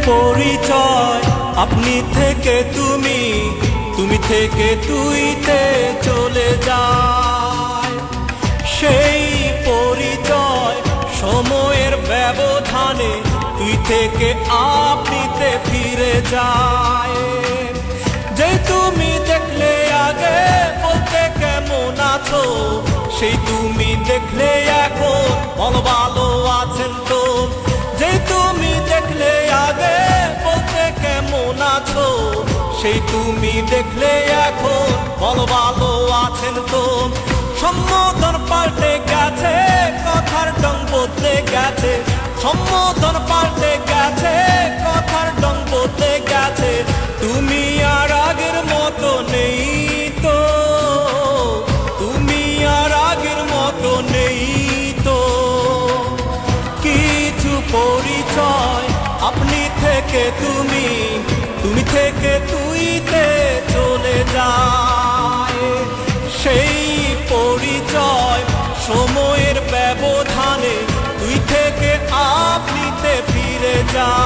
পরিচয় আপনি থেকে তুমি, তুমি থেকে তুইতে চলে যায়। সেই পরিচয় সময়ের ব্যবধানে তুই থেকে আপনিতে ফিরে যায়। যে তুমি দেখলে আগে বলতে কেমন আছো, সেই তুমি দেখলে এখন বলো ভালো আছেন তো। যে তুমি দেখলে আগে বলতে কেমন আছো, সেই তুমি দেখলে এখন বলো ভালো আছেন তো। সম্বোধন পাল্টে গেছে, কথার ঢং বদলে গেছে। সম্বোধন পাল্টে গেছে, কথার ঢং বদলে গেছে। তুমি আর আগের মতো নেই তো, তুমি আর আগের মতো নেই তো। কিছু পরিচয় আপনি থেকে তুমি, তুমি থেকে তুইতে চলে যায়। সেই পরিচয় সময়ের ব্যবধানে তুই থেকে আপনিতে ফিরে যায়।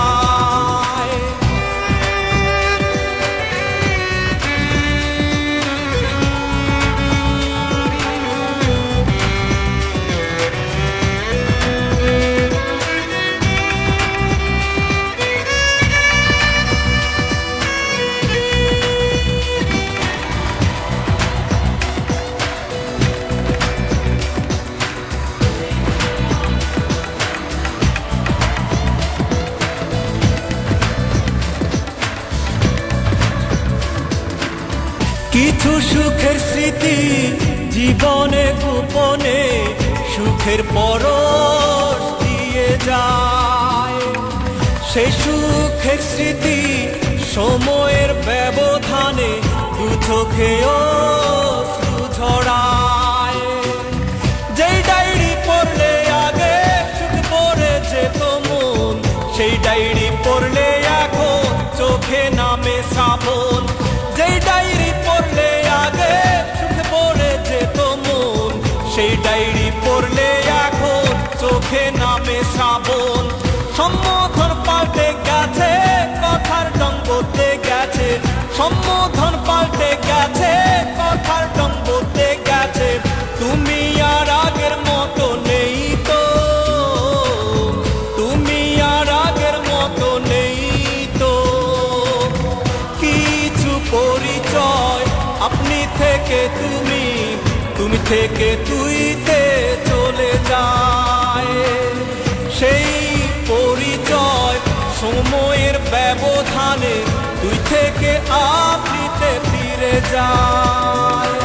কিছু সুখের স্মৃতি জীবনে গোপনে সুখের পরশ দিয়ে যায়। সেই সুখের স্মৃতি সময়ের ব্যবধানে দু চোখেও অশ্রু ঝরায়। যেই ডায়েরি পড়লে আগে সুখ পড়ে যেত মন, সেই ডায়েরি পড়লে এখন চোখে নামে শ্রাবণ। যেই ডায়েরি পড়লে আগে সুখে পড়ে যেত মন, সেই ডায়েরি পড়লে এখন চোখে নামে শ্রাবণ। সম্বোধন পাল্টে গেছে, কথার ঢং বদলে গেছে। সম্বোধন পাল্টে গেছে, কথার ঢং বদলে গেছে। তুমি আর আগের মতো নেই তো, তুমি আর আগের মতো নেই তো। কিছু পরিচয় আপনি থেকে তুমি, তুমি থেকে তুইতে চলে যায়। সেই পরিচয় সময়ের ব্যবধানে তুই থেকে আপনিতে ফিরে যায়।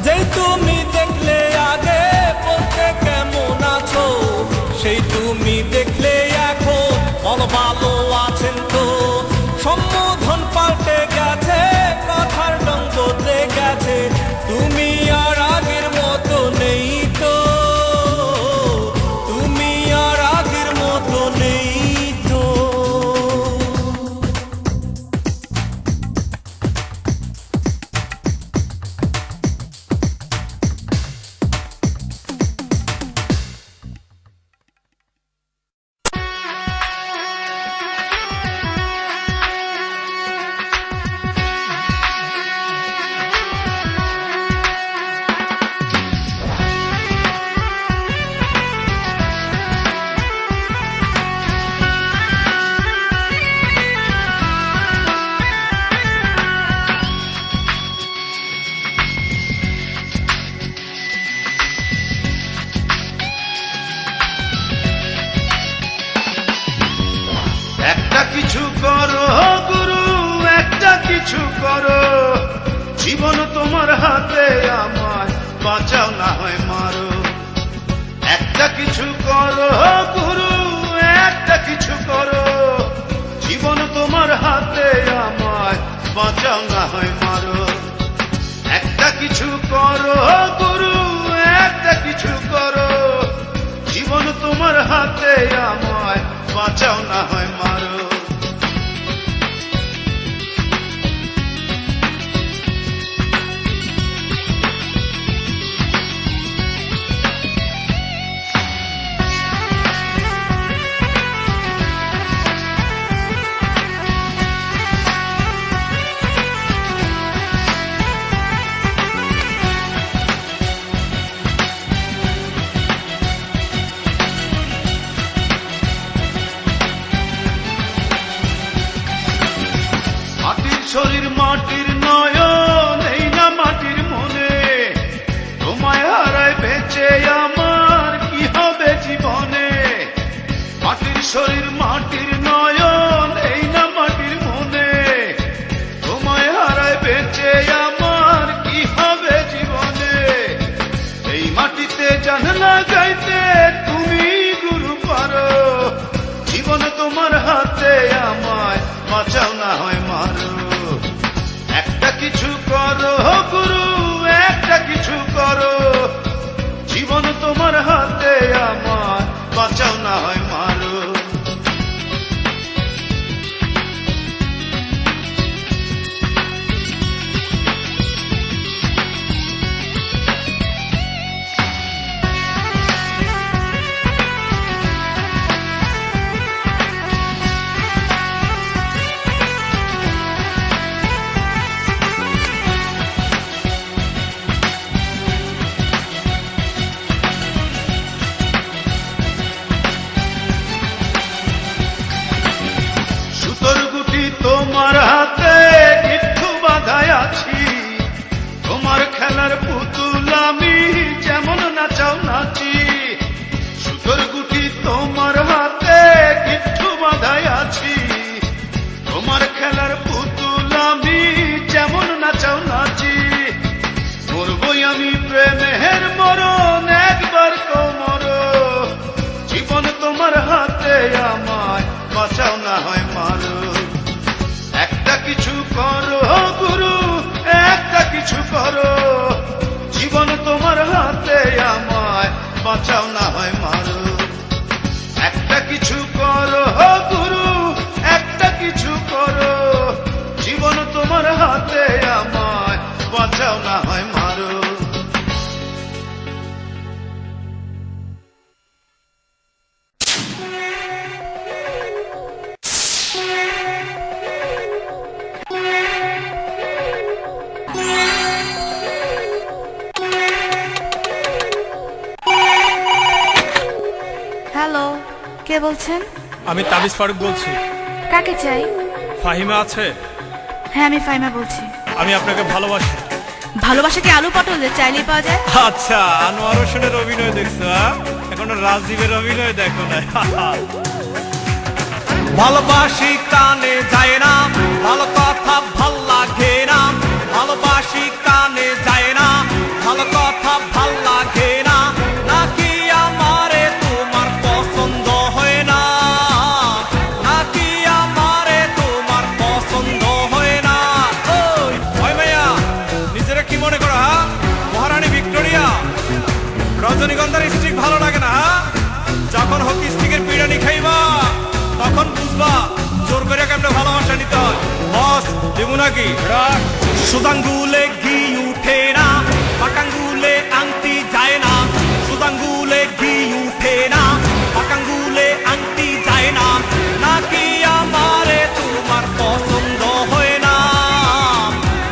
যেই তুমি দেখলে আগে বলতে কেমন আছো, সেই তুমি দেখলে এখন বলো ভালো আছেন তো। সম্বোধন পাল্টে গেছে, কথার ঢং বদলে গেছে। তুমি আর আগের মতো নেই তো, তুমি আর আগের মতো নেই তো। কিছু করো গুরু, একটা কিছু করো। জীবন তোমার হাতে, আমায় বাঁচাও না হয় মারো। একটা কিছু করো গুরু, একটা কিছু করো। জীবন তোমার হাতে, আমায় বাঁচাও না হয় মারো। একটা কিছু করো গুরু, একটা কিছু করো। জীবন তোমার হাতে, আমায় বাঁচাও না হয় মারো। হাতে আমায় বাঁচাও না হয় মারো একটা কিছু করো গুরু একটা কিছু করো জীবন তোমার হাতে আমায় বাঁচাও না হয় মারো সুতোর গুটি তোমার হাতে গিট্টু বাঁধায় আছি তোমার খেলার পুতুল আমি যেমন নাচাও নাচি সুতোর গুটি তোমার হাতে গিট্টু বাঁধায় আছি তোমার খেলার পুতুল আমি যেমন নাচাও নাচি মরবই আমি প্রেমের মরণ একবার কোমর জীবন তোমার হাতে আমায় বাঁচাও না হয় মারো একটা কিছু করো গুরু একটা কিছু করো জীবন তোমার হাতে আমায় বাঁচাও না হয় মারো একটা কিছু করো গুরু একটা কিছু করো জীবন তোমার হাতে আমায় বাঁচাও না হয় মারো হ্যালো, কে বলছেন? আমি তাবিজ ফারুক বলছি। কাকে চাই? ফাহিমা আছে? হ্যাঁ, আমি ফাহিমা বলছি। আমি আপনাকে ভালোবাসি। ভালোবাসা কি আলু পটল যে চাইলেই পাওয়া যায়? আচ্ছা, আনোয়ার হোসেনের অভিনয় দেখছো? এখনো রাজীবের অভিনয় দেখো না। ভালোবাসি কানে যায় না, ভালো কথা ভাল লাগে না। ভালোবাসি কানে যায় না, ভালো কথা ভাল লাগে না। নাকি আমারে তোমার পছন্দ হয় না, নাকি আমারে তোমার পছন্দ হয় না। ওই ভাইয়া, নিজেরা কি মনে করো? মহারানী ভিক্টোরিয়া, রজনীগন্ধার স্টিক ভালো লাগে না? যখন হোক স্টিকের বিরিয়ানি খাইবা তখন বুঝবা জোর করে কেমনে ভালোবাসা নিতে হয়। বস দেবো নাকি? সুদাঙ্গুলে ঘি উঠে না, পাকাঙ্গুলে আংটি যায় না। সুদাঙ্গুলে ঘি উঠে না, পাকাঙ্গুলে আংটি যায় না। নাকি আমারে তোমার পছন্দ হয় না,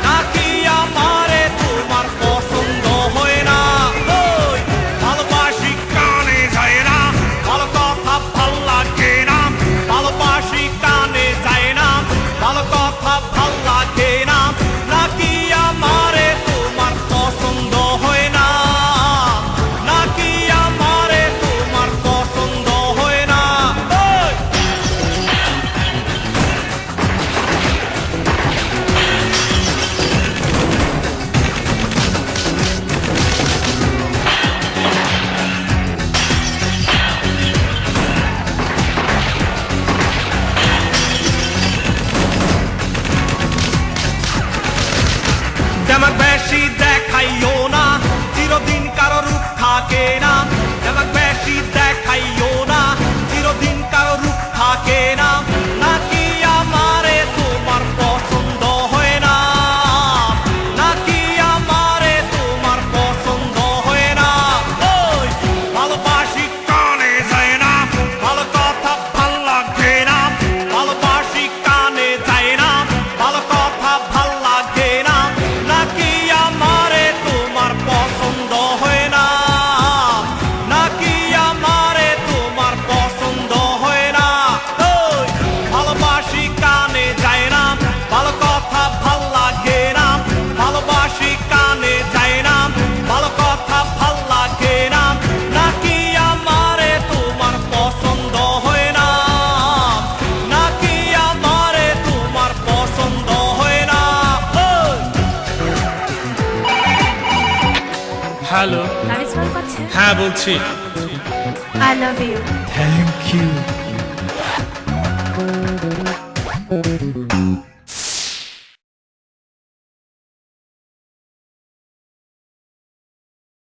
নাকি আমারে তোমার পছন্দ হয় না। ওই ভালোবাসি কানে যায় না, ভালো কথা ভাল লাগে না। ভালোবাসি কানে যায় না, ভালো কথা ভাল লাগে না। নাকি আমারে তোমার পছন্দ হয় না, নাকি আমারে তোমার পছন্দ হয় না। দেমাক বেশি দেখাইও না, চিরদিন কারো রূপ থাকে না। দেমাক বেশি দেখাইও না, চিরদিন কারো রূপ থাকে না। নাকি আমারে তোমার পছন্দ হয় না, নাকি আমারে তোমার পছন্দ হয় না। ওই ভালোবাসি কানে যায় না, ভালো কথা ভাল লাগে না। ভালোবাসি কানে যায় না, ভালো কথা ভাল লাগে না। নাকি আমারে তোমার পছন্দ হয় না, নাকি আমারে তোমার পছন্দ হয় না। ওই ভালোবাসি কানে যায় না, ভালো কথা ভাল লাগে না। ভালোবাসি কানে যায় না, ভালো কথা ভাল লাগে না। নাকি আমারে তোমার পছন্দ হয় না, নাকি আমারে তোমার পছন্দ হয় না। হ্যালো, তাবিজ ফারুক আছে? হ্যাঁ বলছি। I love you. Thank you.